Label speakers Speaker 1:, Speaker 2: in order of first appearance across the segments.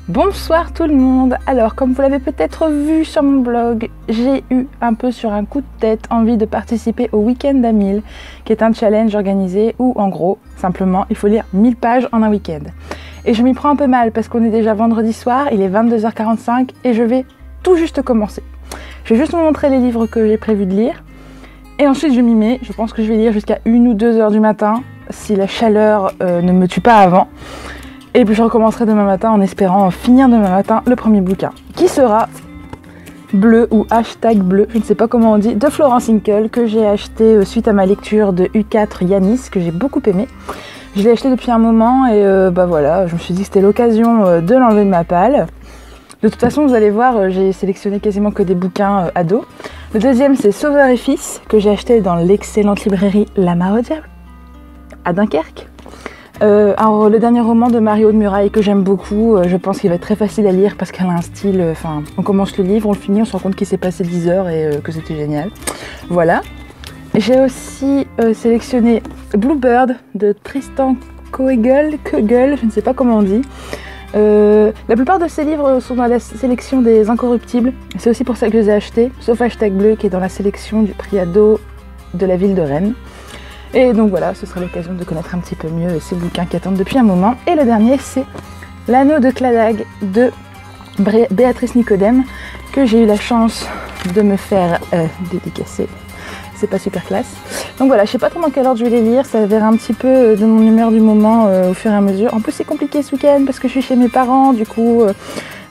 Speaker 1: Bonsoir tout le monde. Alors comme vous l'avez peut-être vu sur mon blog, j'ai eu un peu sur un coup de tête envie de participer au week-end à 1000, qui est un challenge organisé où en gros, simplement, il faut lire 1000 pages en un week-end. Et je m'y prends un peu mal parce qu'on est déjà vendredi soir, il est 22h45 et je vais tout juste commencer. Je vais juste vous montrer les livres que j'ai prévu de lire et ensuite je m'y mets. Je pense que je vais lire jusqu'à 1 ou 2 heures du matin si la chaleur ne me tue pas avant. Et puis je recommencerai demain matin en espérant finir demain matin le premier bouquin, qui sera Bleu ou hashtag bleu, je ne sais pas comment on dit, de Florence Hinkel, que j'ai acheté suite à ma lecture de U4 Yanis, que j'ai beaucoup aimé. Je l'ai acheté depuis un moment et voilà, je me suis dit que c'était l'occasion de l'enlever de ma palle. De toute façon, vous allez voir, j'ai sélectionné quasiment que des bouquins ados. Le deuxième, c'est Sauveur et Fils, que j'ai acheté dans l'excellente librairie La Mare au Diable, à Dunkerque. Alors, le dernier roman de Marie-Aude Muraille que j'aime beaucoup, je pense qu'il va être très facile à lire parce qu'elle a un style, on commence le livre, on le finit, on se rend compte qu'il s'est passé 10 heures et que c'était génial. Voilà. J'ai aussi sélectionné Bluebird de Tristan Koegel, je ne sais pas comment on dit. La plupart de ces livres sont dans la sélection des Incorruptibles, c'est aussi pour ça que je les ai achetés, sauf hashtag bleu qui est dans la sélection du prix ado de la ville de Rennes. Et donc voilà, ce sera l'occasion de connaître un petit peu mieux ces bouquins qui attendent depuis un moment. Et le dernier, c'est L'Anneau de Cladag de Béatrice Nicodème, que j'ai eu la chance de me faire dédicacer. C'est pas super classe. Donc voilà, je sais pas trop dans quelle ordre je vais les lire, ça verra un petit peu de mon humeur du moment au fur et à mesure. En plus c'est compliqué ce week-end parce que je suis chez mes parents, du coup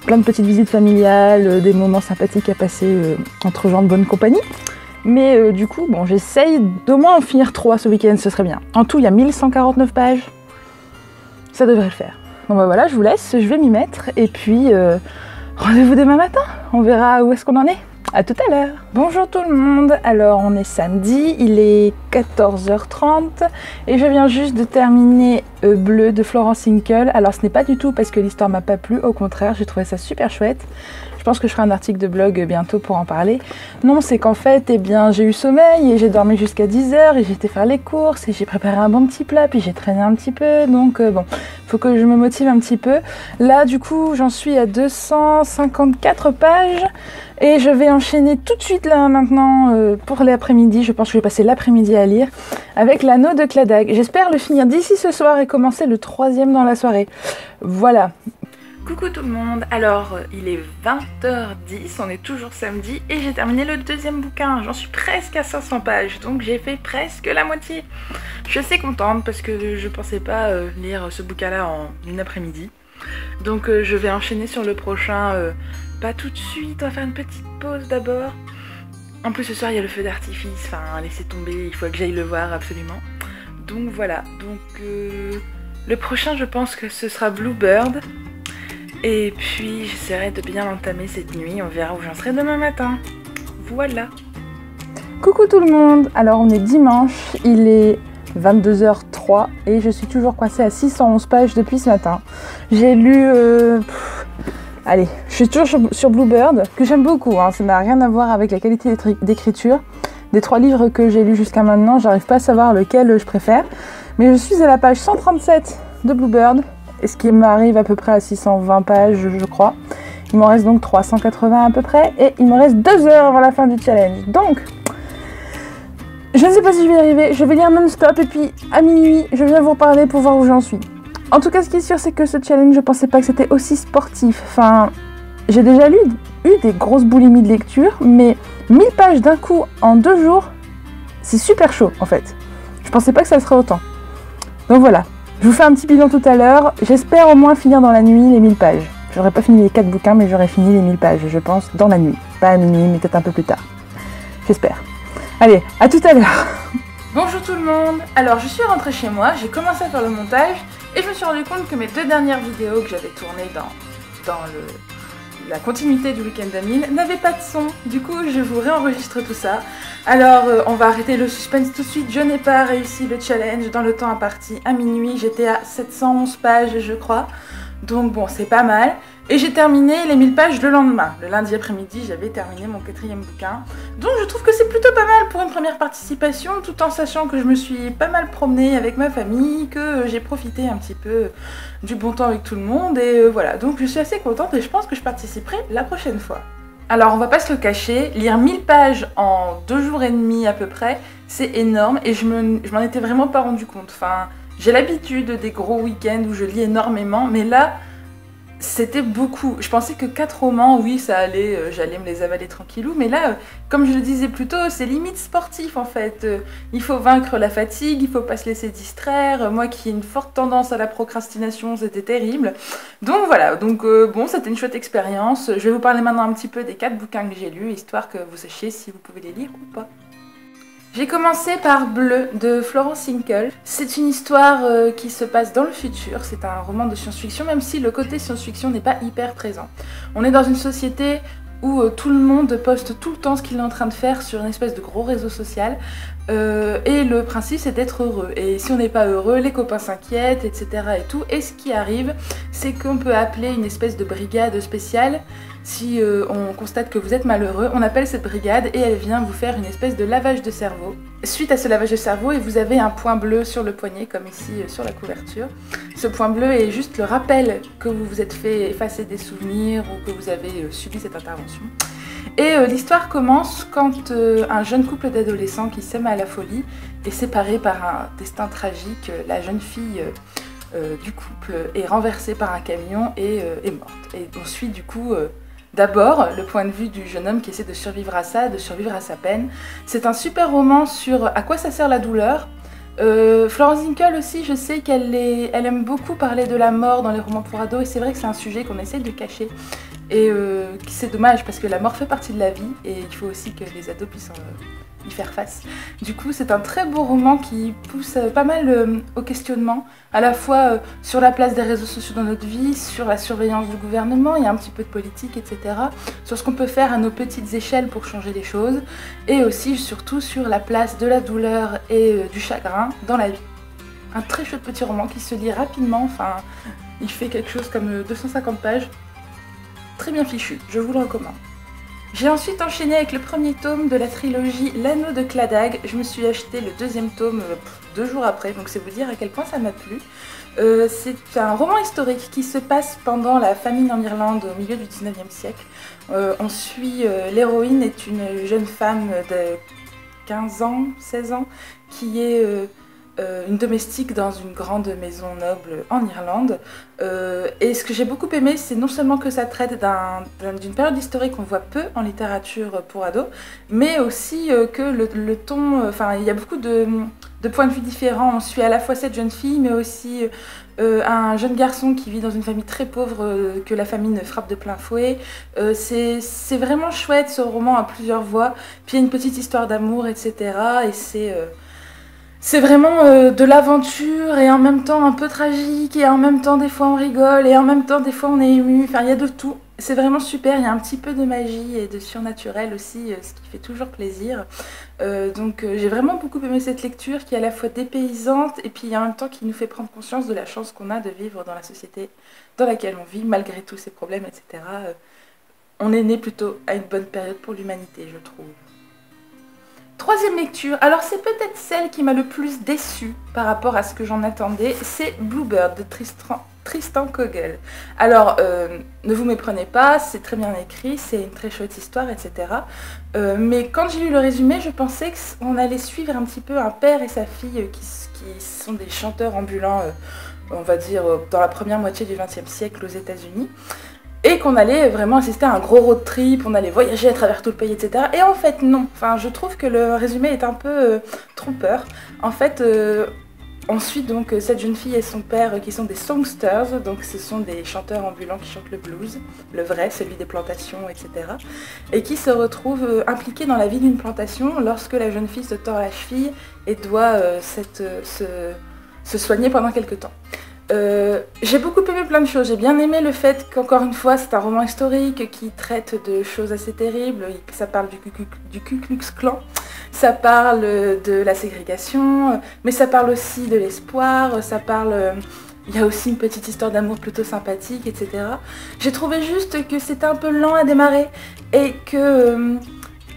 Speaker 1: plein de petites visites familiales, des moments sympathiques à passer entre gens de bonne compagnie. Mais du coup, bon, j'essaye d'au moins en finir 3 ce week-end, ce serait bien. En tout, il y a 1149 pages. Ça devrait le faire. Donc bah voilà, je vous laisse, je vais m'y mettre. Et puis, rendez-vous demain matin. On verra où est-ce qu'on en est. À tout à l'heure. Bonjour tout le monde. Alors, on est samedi, il est 14h30. Et je viens juste de terminer Bleu de Florence Hinkel. Alors, ce n'est pas du tout parce que l'histoire m'a pas plu. Au contraire, j'ai trouvé ça super chouette. Je pense que je ferai un article de blog bientôt pour en parler. Non, c'est qu'en fait, j'ai eu sommeil et j'ai dormi jusqu'à 10h et j'ai été faire les courses et j'ai préparé un bon petit plat, puis j'ai traîné un petit peu. Donc bon, faut que je me motive un petit peu. Là, du coup, j'en suis à 254 pages et je vais enchaîner tout de suite là maintenant pour l'après-midi. Je pense que je vais passer l'après-midi à lire avec L'Anneau de Cladag. J'espère le finir d'ici ce soir et commencer le 3e dans la soirée. Voilà. Coucou tout le monde, alors il est 20h10, on est toujours samedi et j'ai terminé le 2e bouquin, j'en suis presque à 500 pages, donc j'ai fait presque la moitié. Je suis assez contente parce que je pensais pas lire ce bouquin-là en une après-midi. Donc je vais enchaîner sur le prochain, pas tout de suite, on va faire une petite pause d'abord. En plus ce soir il y a le feu d'artifice, laissez tomber, il faut que j'aille le voir absolument. Donc voilà, donc le prochain je pense que ce sera Bluebird. Et puis j'essaierai de bien l'entamer cette nuit, on verra où j'en serai demain matin. Voilà. Coucou tout le monde, alors on est dimanche, il est 22h03 et je suis toujours coincée à 611 pages depuis ce matin. J'ai lu... Allez, je suis toujours sur Bluebird, que j'aime beaucoup, hein, ça n'a rien à voir avec la qualité d'écriture. Des 3 livres que j'ai lus jusqu'à maintenant, j'arrive pas à savoir lequel je préfère. Mais je suis à la page 137 de Bluebird. Et ce qui m'arrive à peu près à 620 pages, je crois. Il m'en reste donc 380 à peu près. Et il me reste 2 heures avant la fin du challenge. Donc, je ne sais pas si je vais y arriver. Je vais lire non-stop et puis à minuit, je viens vous reparler pour voir où j'en suis. En tout cas, ce qui est sûr, c'est que ce challenge, je pensais pas que c'était aussi sportif. J'ai déjà eu des grosses boulimies de lecture, mais 1000 pages d'un coup en 2 jours, c'est super chaud en fait. Je pensais pas que ça serait autant. Donc voilà. Je vous fais un petit bilan tout à l'heure. J'espère au moins finir dans la nuit les 1000 pages. J'aurais pas fini les 4 bouquins, mais j'aurais fini les 1000 pages, je pense, dans la nuit. Pas à minuit, mais peut-être un peu plus tard. J'espère. Allez, à tout à l'heure. Bonjour tout le monde. Alors, je suis rentrée chez moi, j'ai commencé à faire le montage, et je me suis rendu compte que mes 2 dernières vidéos que j'avais tournées dans la continuité du week-end à 1000 n'avaient pas de son. Du coup, je vous réenregistre tout ça. Alors, on va arrêter le suspense tout de suite. Je n'ai pas réussi le challenge dans le temps imparti. À minuit, j'étais à 711 pages, je crois. Donc bon, c'est pas mal. Et j'ai terminé les 1000 pages le lendemain. Le lundi après-midi, j'avais terminé mon 4e bouquin. Donc je trouve que c'est plutôt pas mal pour une première participation, tout en sachant que je me suis pas mal promenée avec ma famille, que j'ai profité un petit peu du bon temps avec tout le monde. Et voilà, donc je suis assez contente et je pense que je participerai la prochaine fois. Alors on va pas se le cacher, lire 1000 pages en 2 jours et demi à peu près, c'est énorme et je m'en étais vraiment pas rendu compte. Enfin, j'ai l'habitude des gros week-ends où je lis énormément, mais là, c'était beaucoup. Je pensais que 4 romans, oui, ça allait, j'allais me les avaler tranquillou, mais là, comme je le disais plus tôt, c'est limite sportif en fait. Il faut vaincre la fatigue, il faut pas se laisser distraire. Moi qui ai une forte tendance à la procrastination, c'était terrible. Donc voilà, donc bon, c'était une chouette expérience. Je vais vous parler maintenant un petit peu des 4 bouquins que j'ai lus, histoire que vous sachiez si vous pouvez les lire ou pas. J'ai commencé par Bleu de Florence Hinkel. C'est une histoire qui se passe dans le futur, c'est un roman de science-fiction, même si le côté science-fiction n'est pas hyper présent. On est dans une société où tout le monde poste tout le temps ce qu'il est en train de faire sur une espèce de gros réseau social. Et le principe c'est d'être heureux. Et si on n'est pas heureux, les copains s'inquiètent, etc. et tout. Et ce qui arrive, c'est qu'on peut appeler une espèce de brigade spéciale. Si on constate que vous êtes malheureux, on appelle cette brigade et elle vient vous faire une espèce de lavage de cerveau. Suite à ce lavage de cerveau, et vous avez un point bleu sur le poignet, comme ici sur la couverture. Ce point bleu est juste le rappel que vous vous êtes fait effacer des souvenirs ou que vous avez subi cette intervention. Et l'histoire commence quand un jeune couple d'adolescents qui s'aiment à la folie est séparé par un destin tragique. La jeune fille du couple est renversée par un camion et est morte. Et on suit du coup d'abord le point de vue du jeune homme qui essaie de survivre à ça, de survivre à sa peine. C'est un super roman sur à quoi ça sert la douleur. Florence Hinkel aussi, je sais qu'elle aime beaucoup parler de la mort dans les romans pour ados et c'est vrai que c'est un sujet qu'on essaie de cacher et c'est dommage parce que la mort fait partie de la vie et il faut aussi que les ados puissent y faire face. Du coup, c'est un très beau roman qui pousse pas mal au questionnement, à la fois sur la place des réseaux sociaux dans notre vie, sur la surveillance du gouvernement, il y a un petit peu de politique, etc. Sur ce qu'on peut faire à nos petites échelles pour changer les choses, et aussi surtout sur la place de la douleur et du chagrin dans la vie. Un très chouette petit roman qui se lit rapidement, enfin, il fait quelque chose comme 250 pages. Très bien fichu, je vous le recommande. J'ai ensuite enchaîné avec le premier tome de la trilogie L'Anneau de Cladag. Je me suis acheté le 2e tome 2 jours après, donc c'est vous dire à quel point ça m'a plu. C'est un roman historique qui se passe pendant la famine en Irlande au milieu du 19e siècle. On suit l'héroïne est une jeune femme de 15 ans, 16 ans, qui est une domestique dans une grande maison noble en Irlande. Et ce que j'ai beaucoup aimé, c'est non seulement que ça traite d'une période historique qu'on voit peu en littérature pour ados, mais aussi que le ton, enfin il y a beaucoup de points de vue différents. On suit à la fois cette jeune fille, mais aussi un jeune garçon qui vit dans une famille très pauvre, que la famine frappe de plein fouet. C'est vraiment chouette ce roman à plusieurs voix. Puis il y a une petite histoire d'amour, etc. Et c'est vraiment de l'aventure et en même temps un peu tragique et en même temps des fois on rigole et en même temps des fois on est ému, enfin il y a de tout. C'est vraiment super, il y a un petit peu de magie et de surnaturel aussi, ce qui fait toujours plaisir. Donc j'ai vraiment beaucoup aimé cette lecture qui est à la fois dépaysante et puis en même temps qui nous fait prendre conscience de la chance qu'on a de vivre dans la société dans laquelle on vit, malgré tous ces problèmes, etc. On est né plutôt à une bonne période pour l'humanité, je trouve. Troisième lecture, alors c'est peut-être celle qui m'a le plus déçue par rapport à ce que j'en attendais, c'est Bluebird de Tristan Kogel. Alors, ne vous méprenez pas, c'est très bien écrit, c'est une très chouette histoire, etc. Mais quand j'ai lu le résumé, je pensais qu'on allait suivre un petit peu un père et sa fille qui sont des chanteurs ambulants, on va dire, dans la première moitié du XXe siècle aux États-Unis. Et qu'on allait vraiment assister à un gros road trip, on allait voyager à travers tout le pays, etc. Et en fait, non. Enfin, je trouve que le résumé est un peu trompeur. En fait, on suit donc cette jeune fille et son père qui sont des songsters, donc ce sont des chanteurs ambulants qui chantent le blues, le vrai, celui des plantations, etc. Et qui se retrouvent impliqués dans la vie d'une plantation lorsque la jeune fille se tord la cheville et doit se soigner pendant quelques temps. J'ai beaucoup aimé plein de choses, j'ai bien aimé le fait qu'encore une fois c'est un roman historique qui traite de choses assez terribles, ça parle du Ku Klux Klan, ça parle de la ségrégation, mais ça parle aussi de l'espoir, ça parle Il y a aussi une petite histoire d'amour plutôt sympathique, etc. J'ai trouvé juste que c'était un peu lent à démarrer et que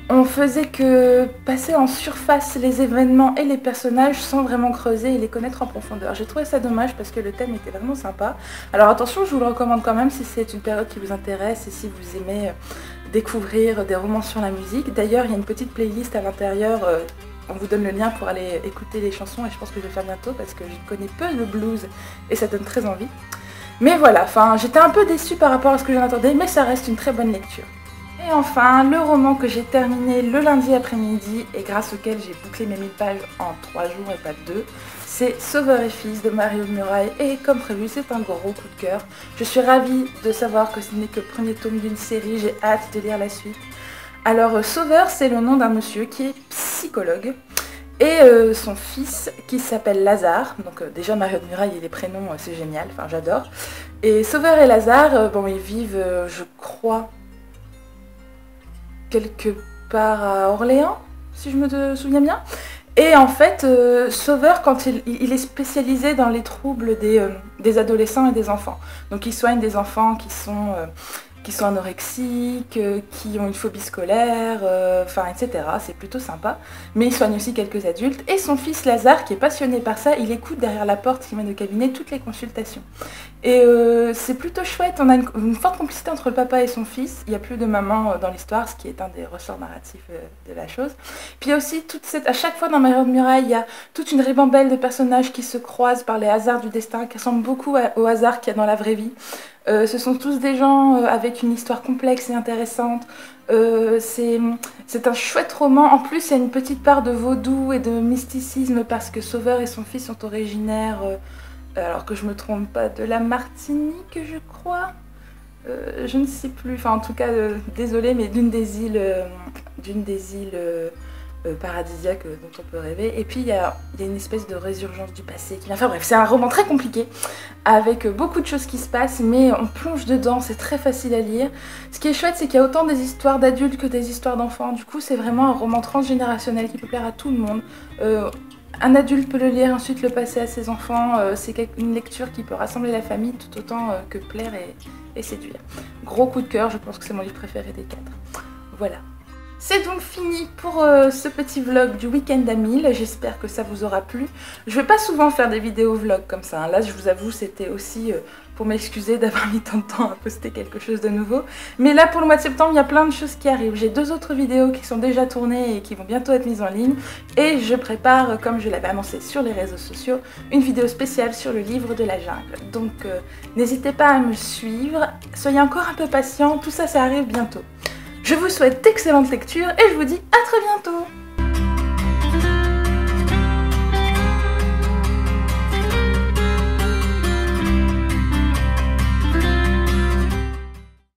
Speaker 1: on faisait que passer en surface les événements et les personnages sans vraiment creuser et les connaître en profondeur. J'ai trouvé ça dommage parce que le thème était vraiment sympa. Alors attention, je vous le recommande quand même si c'est une période qui vous intéresse et si vous aimez découvrir des romans sur la musique. D'ailleurs, il y a une petite playlist à l'intérieur. On vous donne le lien pour aller écouter les chansons et je pense que je vais le faire bientôt parce que je connais peu le blues et ça donne très envie. Mais voilà, enfin, j'étais un peu déçue par rapport à ce que j'en attendais, mais ça reste une très bonne lecture. Et enfin, le roman que j'ai terminé le lundi après-midi et grâce auquel j'ai bouclé mes 1000 pages en 3 jours et pas 2, c'est Sauveur et Fils de Marie-Aude Murail et comme prévu, c'est un gros coup de cœur. Je suis ravie de savoir que ce n'est que le premier tome d'une série, j'ai hâte de lire la suite. Alors Sauveur, c'est le nom d'un monsieur qui est psychologue et son fils qui s'appelle Lazare. Donc déjà Marie-Aude Murail et les prénoms, c'est génial, enfin j'adore. Et Sauveur et Lazare, bon ils vivent, je crois, quelque part à Orléans, si je me souviens bien. Et en fait, Sauveur, quand il est spécialisé dans les troubles des adolescents et des enfants. Donc il soigne des enfants qui sont anorexiques, qui ont une phobie scolaire, enfin etc. C'est plutôt sympa. Mais il soigne aussi quelques adultes. Et son fils Lazare, qui est passionné par ça, il écoute derrière la porte qui mène au cabinet toutes les consultations. Et c'est plutôt chouette, on a une forte complicité entre le papa et son fils. Il n'y a plus de maman dans l'histoire, ce qui est un des ressorts narratifs de la chose. Puis il y a aussi à chaque fois dans Marie-Aude Murail, il y a toute une ribambelle de personnages qui se croisent par les hasards du destin, qui ressemblent beaucoup au hasard qu'il y a dans la vraie vie. Ce sont tous des gens avec une histoire complexe et intéressante. C'est un chouette roman. En plus, il y a une petite part de vaudou et de mysticisme parce que Sauveur et son fils sont originaires, alors que je me trompe pas, de la Martinique, je crois. Je ne sais plus. Enfin, en tout cas, désolée, mais d'une des îles paradisiaque dont on peut rêver. Et puis il y a une espèce de résurgence du passé qui vient. Enfin bref, c'est un roman très compliqué avec beaucoup de choses qui se passent, mais on plonge dedans, c'est très facile à lire. Ce qui est chouette, c'est qu'il y a autant des histoires d'adultes que des histoires d'enfants. Du coup, c'est vraiment un roman transgénérationnel qui peut plaire à tout le monde. Un adulte peut le lire, ensuite le passer à ses enfants. C'est une lecture qui peut rassembler la famille tout autant que plaire et séduire. Gros coup de cœur, je pense que c'est mon livre préféré des 4. Voilà. C'est donc fini pour ce petit vlog du week-end à 1000, j'espère que ça vous aura plu. Je vais pas souvent faire des vidéos vlog comme ça, hein. Là je vous avoue c'était aussi pour m'excuser d'avoir mis tant de temps à poster quelque chose de nouveau. Mais là pour le mois de septembre il y a plein de choses qui arrivent. J'ai 2 autres vidéos qui sont déjà tournées et qui vont bientôt être mises en ligne. Et je prépare, comme je l'avais annoncé sur les réseaux sociaux, une vidéo spéciale sur le livre de la jungle. Donc n'hésitez pas à me suivre, soyez encore un peu patients, tout ça, ça arrive bientôt. Je vous souhaite d'excellentes lectures et je vous dis à très bientôt!